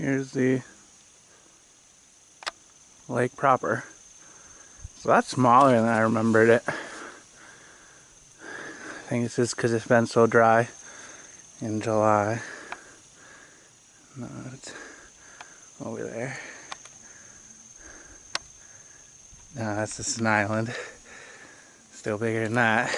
Here's the lake proper. So that's smaller than I remembered it. I think it's just because it's been so dry in July. No, it's over there. No, that's just an island. Still bigger than that.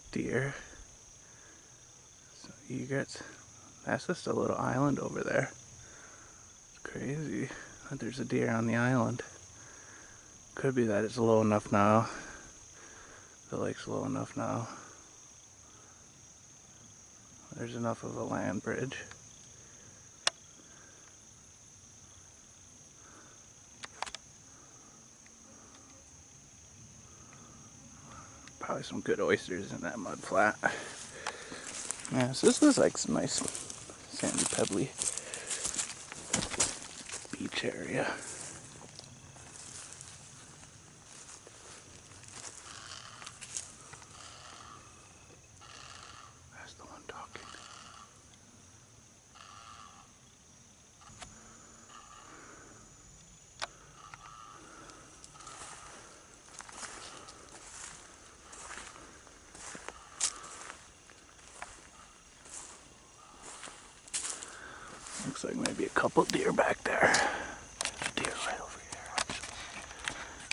Deer, some egrets. That's just a little island over there. It's crazy that there's a deer on the island. Could be that it's low enough now. The lake's low enough now. There's enough of a land bridge. Probably some good oysters in that mud flat. Yeah, so this is like some nice sandy, pebbly beach area. That's the one talking. Looks like maybe a couple deer back there. There's a deer right over here, actually.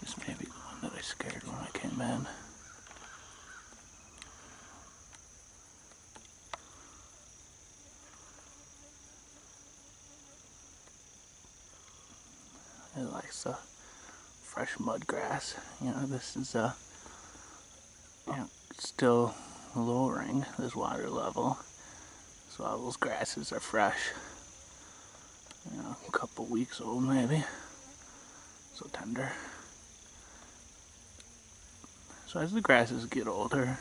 This may be the one that I scared when I came in. It likes the fresh mud grass. You know, this is still lowering this water level. So all those grasses are fresh. You know, a couple weeks old maybe. So tender. So as the grasses get older,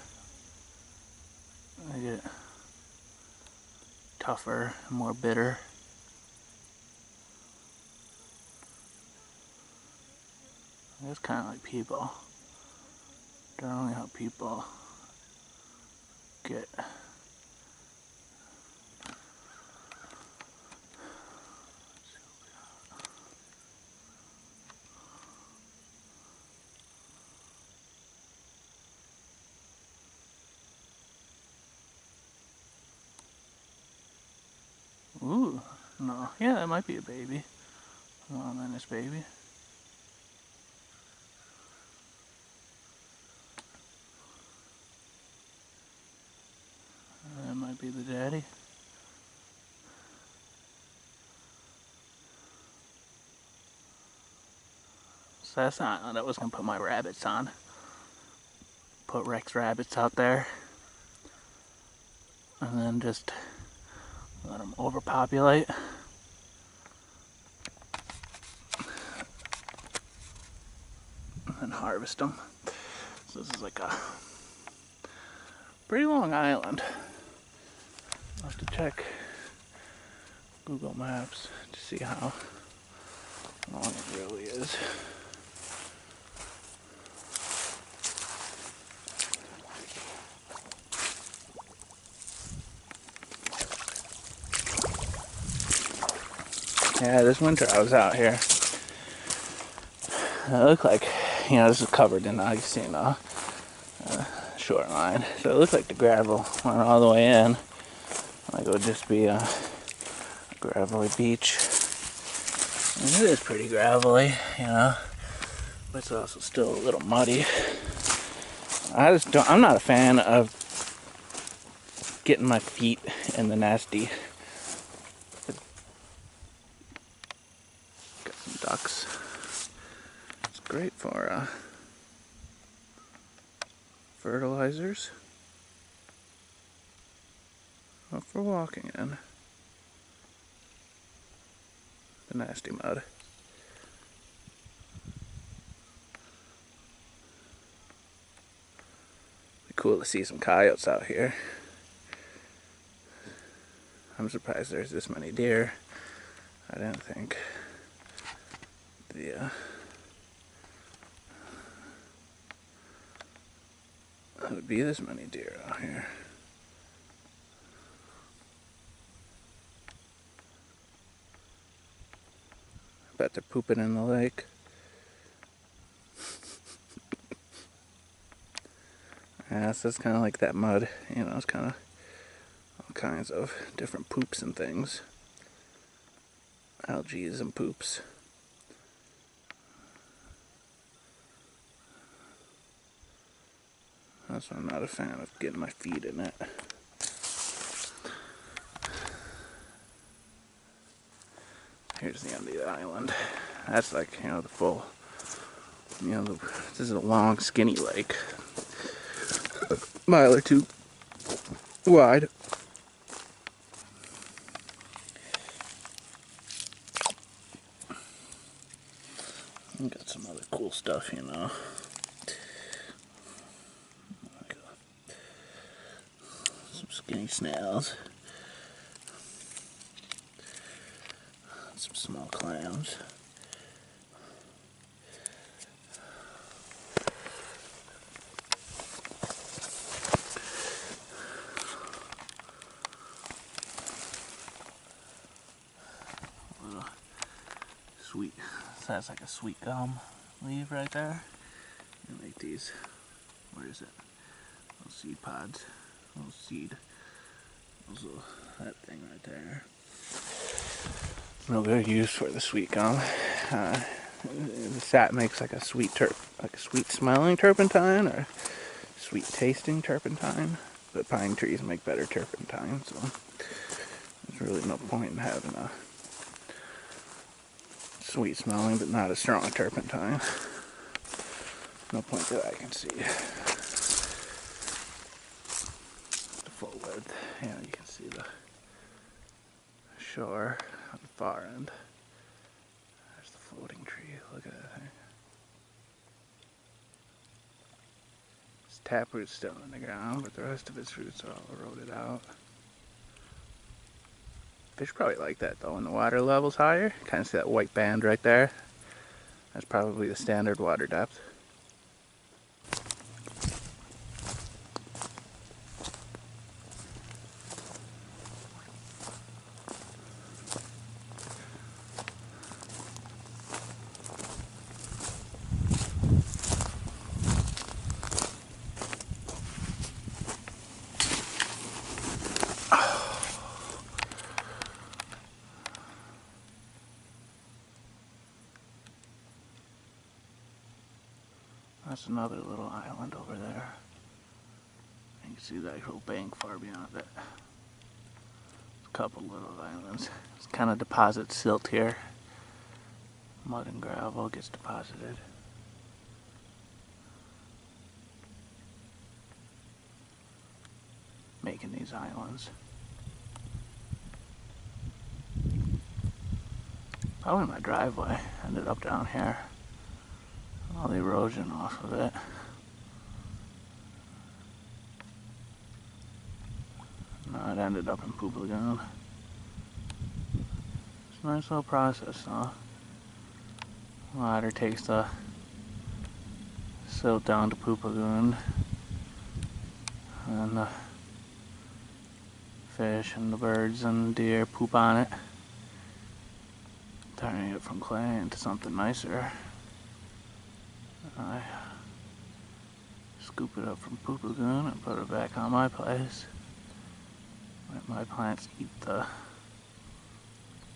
they get tougher and more bitter. It's kind of like people. Generally how people get ooh, no. Yeah, that might be a baby. Well, then it's baby. That might be the daddy. So that's the island I was gonna put my rabbits on. Put Rex rabbits out there. And then just let them overpopulate. And then harvest them. So this is like a pretty long island. I'll have to check Google Maps to see how long it really is. Yeah, this winter I was out here. It looked like, you know, this is covered in Augustino shoreline. So it looked like the gravel went all the way in. Like it would just be a gravelly beach. And it is pretty gravelly, you know, but it's also still a little muddy. I'm not a fan of getting my feet in the nasty. Got some ducks. It's great for fertilizers. Or for walking in. The nasty mud. Be cool to see some coyotes out here. I'm surprised there's this many deer. I didn't think there would be this many deer out here. I bet they're pooping in the lake. Yeah, so it's kind of like that mud, you know, it's kind of all kinds of different poops and things. Algae and poops. That's why I'm not a fan of getting my feet in it. Here's the end of the island. That's like, you know, the full, you know, this is a long, skinny lake. A mile or two wide. And got some other cool stuff, you know. Like some skinny snails. Some small clams. Little sweet, that's like a sweet gum leaf right there. You make these, where is it? Little seed pods, little seed, that thing right there. Real good use for the sweet gum. The sap makes like a sweet smelling turpentine or sweet tasting turpentine, but pine trees make better turpentine, so there's really no point in having a sweet smelling but not as strong a turpentine. No point that I can see. The full width, yeah, you can see the shore on the far end. There's the floating tree, look at that thing. Its taproot's still in the ground, but the rest of its roots are all eroded out. Fish probably like that though when the water level's higher. Kind of see that white band right there? That's probably the standard water depth. That's another little island over there. You can see that whole bank far beyond it. A couple little islands. It's kind of deposit silt here. Mud and gravel gets deposited. Making these islands. Probably my driveway ended up down here. All the erosion off of it. No, it ended up in Poop Lagoon. It's a nice little process, though. Water takes the silt down to Poop Lagoon, and the fish and the birds and the deer poop on it, turning it from clay into something nicer. I scoop it up from Poop Lagoon and put it back on my place. Let my plants eat the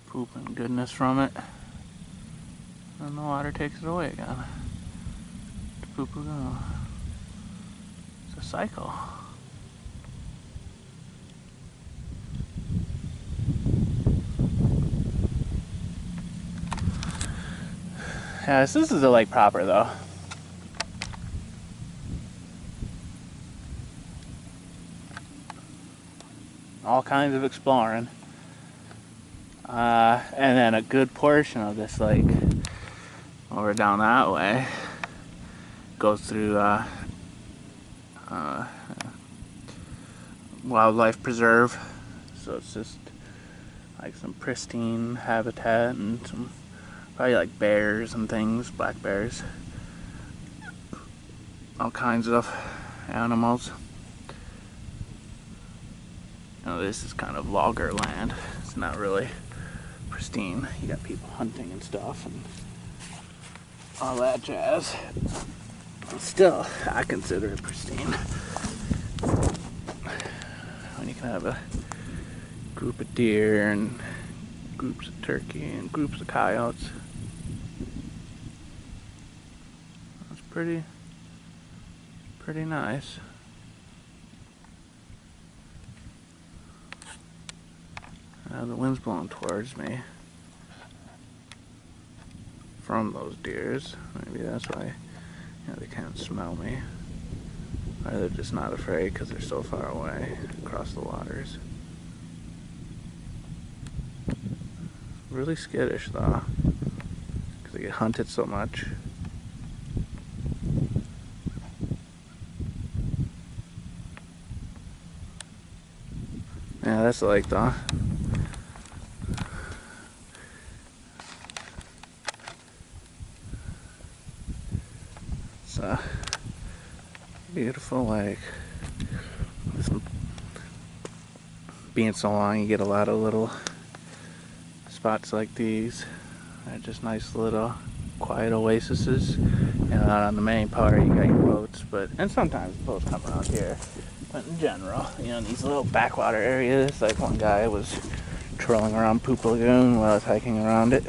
poop and goodness from it, and the water takes it away again to Poop Lagoon. It's a cycle. Yeah, this is the lake proper though. All kinds of exploring. And then a good portion of this lake over down that way goes through wildlife preserve, so it's just like some pristine habitat and some probably like bears and things, black bears, all kinds of animals. You know, this is kind of logger land. It's not really pristine. You got people hunting and stuff and all that jazz. But still, I consider it pristine. When you can have a group of deer and groups of turkey and groups of coyotes. It's pretty nice. The wind's blowing towards me from those deers. Maybe that's why they can't smell me. Or they're just not afraid because they're so far away across the waters. Really skittish though, because they get hunted so much. Yeah, that's the lake though. It's a beautiful lake. Being so long, you get a lot of little spots like these. They're just nice little quiet oases. And out on the main part, you got your boats, and sometimes boats come around here. But in general, in these little backwater areas, like one guy was trolling around Poop Lagoon while I was hiking around it.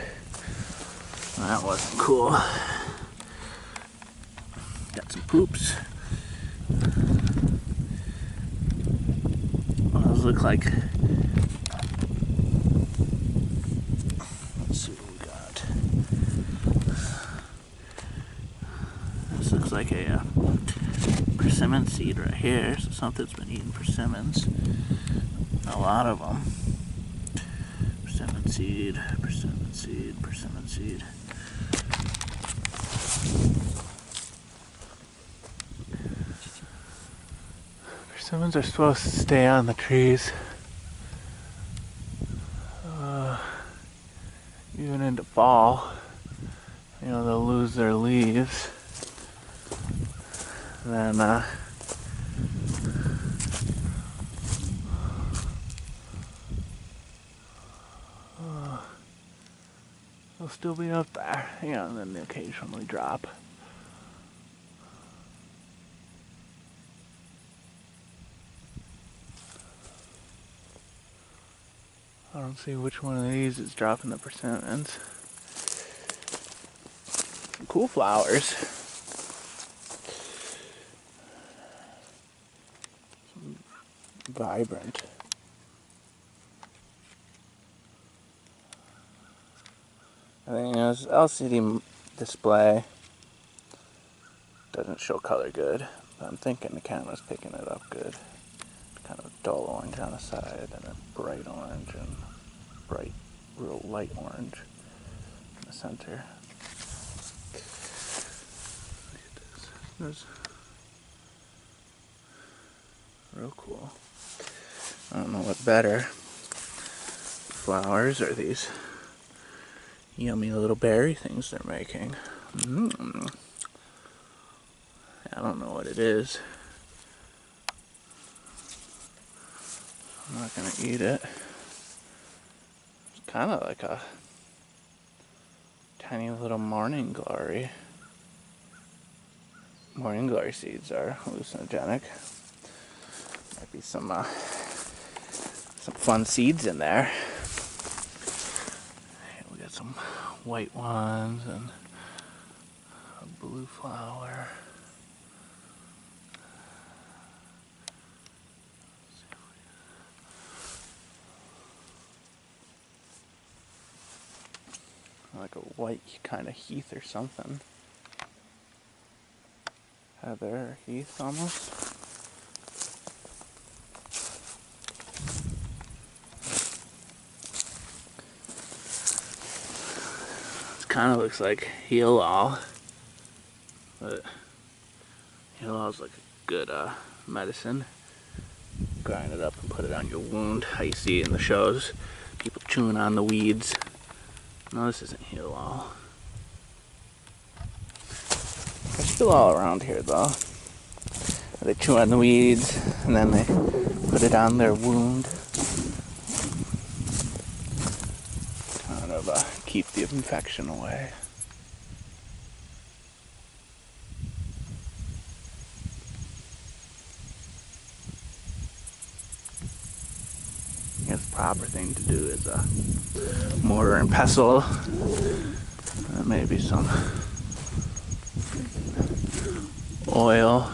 That wasn't cool. Got some poops. Those look like, let's see what we got. This looks like a persimmon seed right here, so something's been eating persimmons. A lot of them. Persimmon seed, persimmon seed, persimmon seed. Persimmons are supposed to stay on the trees even into fall. They'll lose their leaves. Then they'll still be up there, and then they occasionally drop. I don't see which one of these is dropping the persimmons. Some cool flowers. Vibrant. I think this LCD display doesn't show color good, but I'm thinking the camera's picking it up good. Kind of a dull orange on the side, and a bright orange, and bright, real light orange in the center. Look at this. That's real cool. I don't know what better, flowers or these yummy little berry things they're making. I don't know what it is. I'm not gonna eat it. It's kind of like a tiny little morning glory. Morning glory seeds are hallucinogenic. Might be some fun seeds in there. We got some white ones and a blue flower. Like a white kind of heath or something. Heather or heath almost. kind of looks like Heal-All, but Heal-All is like a good medicine. Grind it up and put it on your wound. How you see it in the shows, people chewing on the weeds. No, this isn't Heal-All. They're still all around here though. They chew on the weeds and then they put it on their wound. Kind of keep the infection away. I guess the proper thing to do is mortar and pestle. Maybe some oil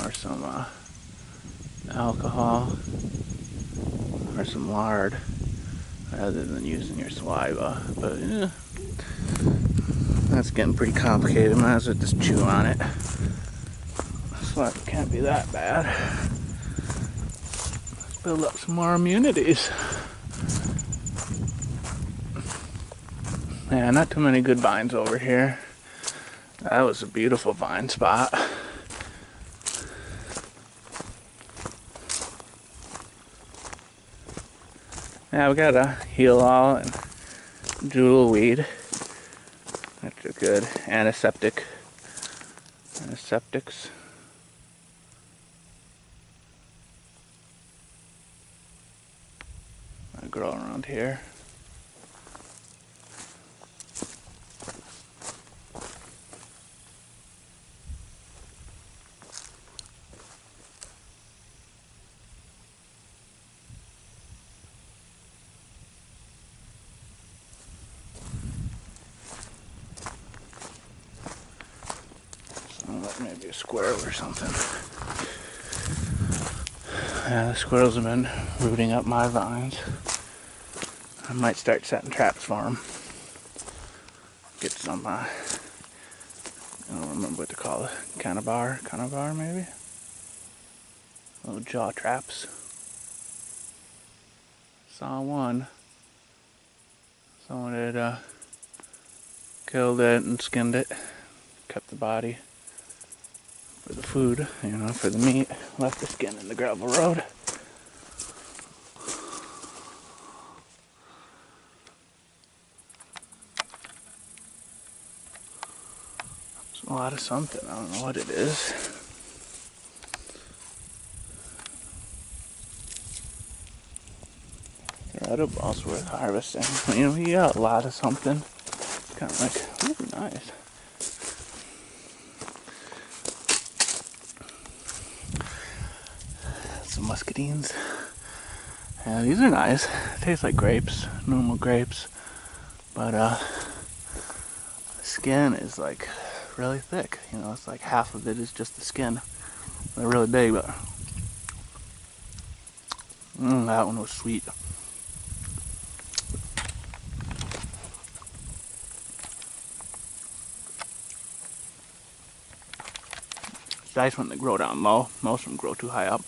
or some alcohol or some lard rather than using your saliva. But yeah, that's getting pretty complicated. Might as well just chew on it. Saliva can't be that bad. Let's build up some more immunities. Yeah, not too many good vines over here. That was a beautiful vine spot. Yeah, we got a Heal-All and Jewelweed. That's a good antiseptic. Antiseptics. I grow around here. Maybe a squirrel or something. Yeah, the squirrels have been rooting up my vines. I might start setting traps for them. Get some, I don't remember what to call it. Canabar maybe? Little jaw traps. Saw one. Someone had killed it and skinned it. Kept the body for the food, for the meat. Left the skin in the gravel road. It's a lot of something. I don't know what it is. Edibles worth harvesting. You got a lot of something. It's kind of like, ooh, nice. Some muscadines. Yeah, these are nice. Taste like grapes, normal grapes, but the skin is like really thick. It's like half of it is just the skin. They're really big, but that one was sweet. It's nice when they grow down low. Most of them grow too high up.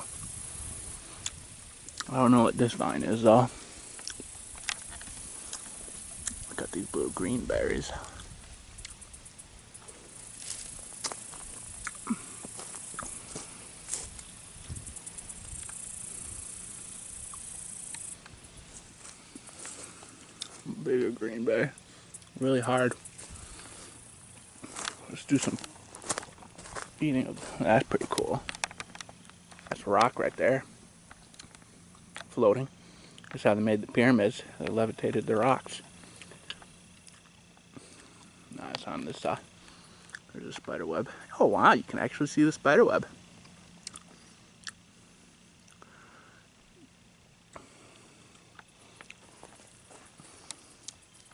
I don't know what this vine is though. I got these blue green berries. Bigger green berry. Really hard. Let's do some eating of. That's pretty cool. That's a rock right there. Floating. That's how they made the pyramids. They levitated the rocks. Now it's on this side. There's a spider web. Oh wow, you can actually see the spider web.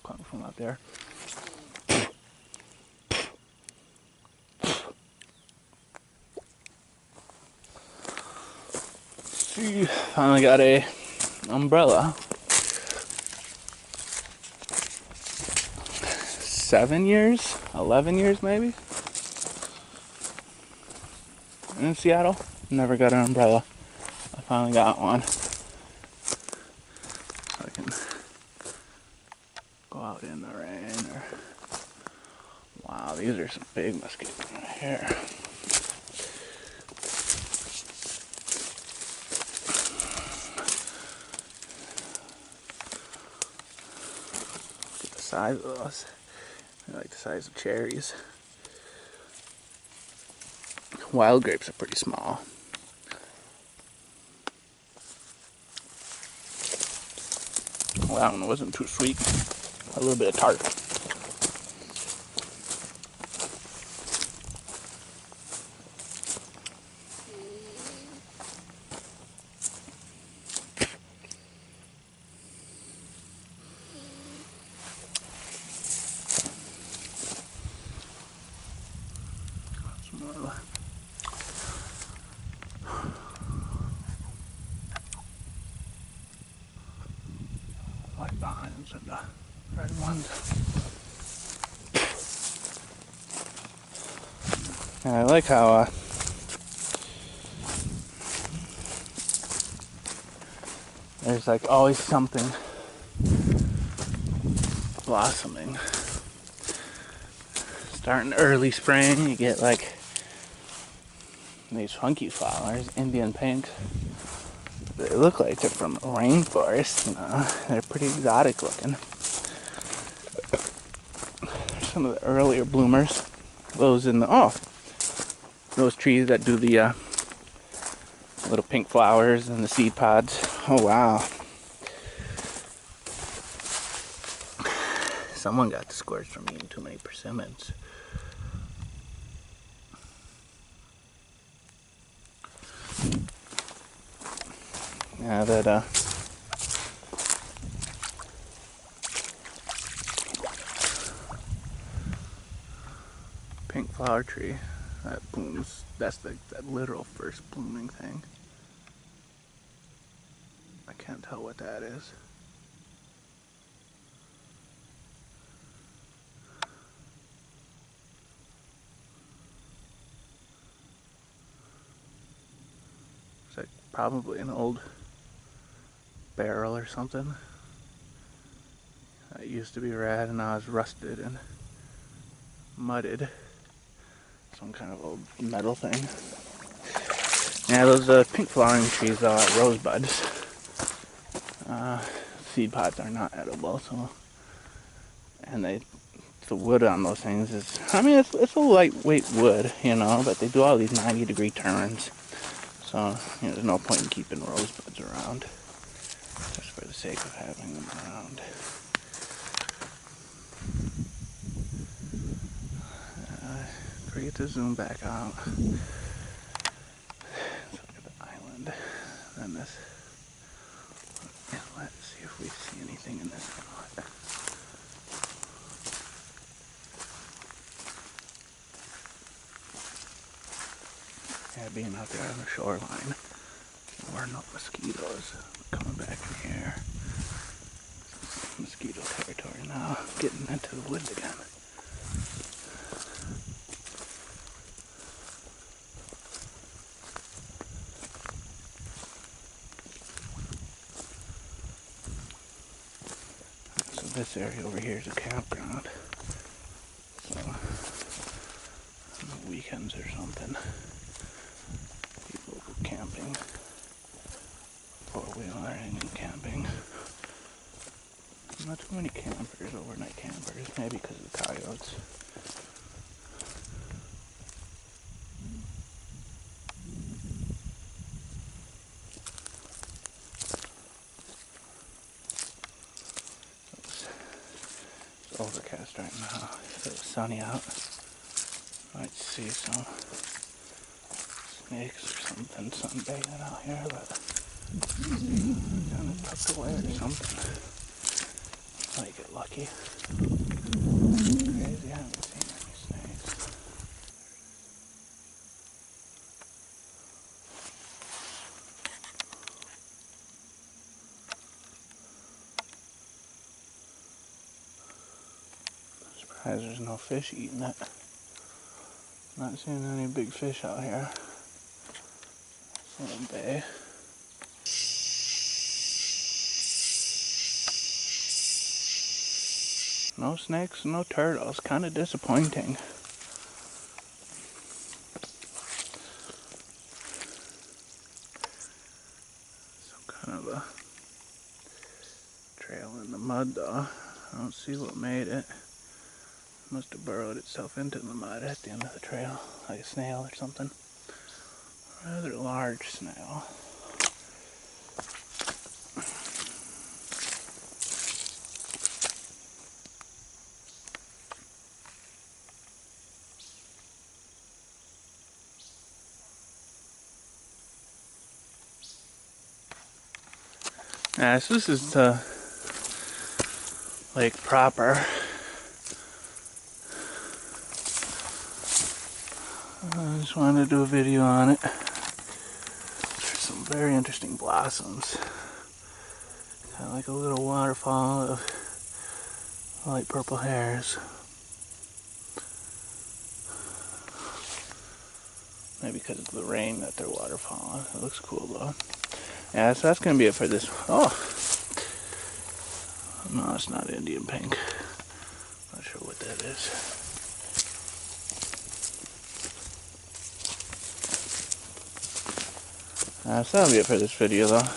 Coming from out there. See, finally got a umbrella. 7 years, 11 years maybe. In Seattle, never got an umbrella. I finally got one. So I can go out in the rain. Or... Wow, these are some big mosquitoes right here. Look at the size of those. They're like the size of cherries. Wild grapes are pretty small. Well, that one wasn't too sweet. A little bit of tart. Some more white vines and red ones. And I like how there's like always something blossoming. Starting early spring, you get like these funky flowers, Indian pink. They look like they're from a rainforest, you know. They're pretty exotic looking. Some of the earlier bloomers. Those in the, those trees that do the little pink flowers and the seed pods. Oh wow. Someone got discouraged from eating too many persimmons. Yeah, that pink flower tree that blooms, that's that literal first blooming thing. I can't tell what that is. It's like probably an old barrel or something. It used to be red and now it's rusted and mudded. Some kind of old metal thing. Yeah, those pink flowering trees are rosebuds. Seed pods are not edible, so. And the wood on those things is, I mean, it's a lightweight wood, you know, but they do all these 90-degree turns. So, you know, there's no point in keeping rosebuds around, just for the sake of having them around. Forget to zoom back out. Let's look at the island. Then this. Yeah, let's see if we see anything in this spot. Yeah, being out there on the shoreline, there were no mosquitoes coming back in here. Mosquito territory now, getting into the woods again. So this area over here is a campground. So on the weekends or something, people go camping, four-wheelering and camping. Not too many campers, overnight campers, maybe because of the coyotes. It's overcast right now. If it was sunny out, I'd see some snakes or something sunbathing out here, but kind of tucked away or something. Might get lucky. Crazy, I haven't seen any snakes. I'm surprised there's no fish eating it. Not seeing any big fish out here. It's a little bay. No snakes, no turtles. Kind of disappointing. Some kind of a trail in the mud though. I don't see what made it. Must have burrowed itself into the mud at the end of the trail, like a snail or something. Rather large snail. Yeah, so this is the lake proper. I just wanted to do a video on it. There's some very interesting blossoms. Kind of like a little waterfall of light purple hairs. Maybe because of the rain that they're waterfalling. It looks cool though. Yeah, so that's going to be it for this. Oh! No, it's not Indian pink. Not sure what that is. So that'll be it for this video though.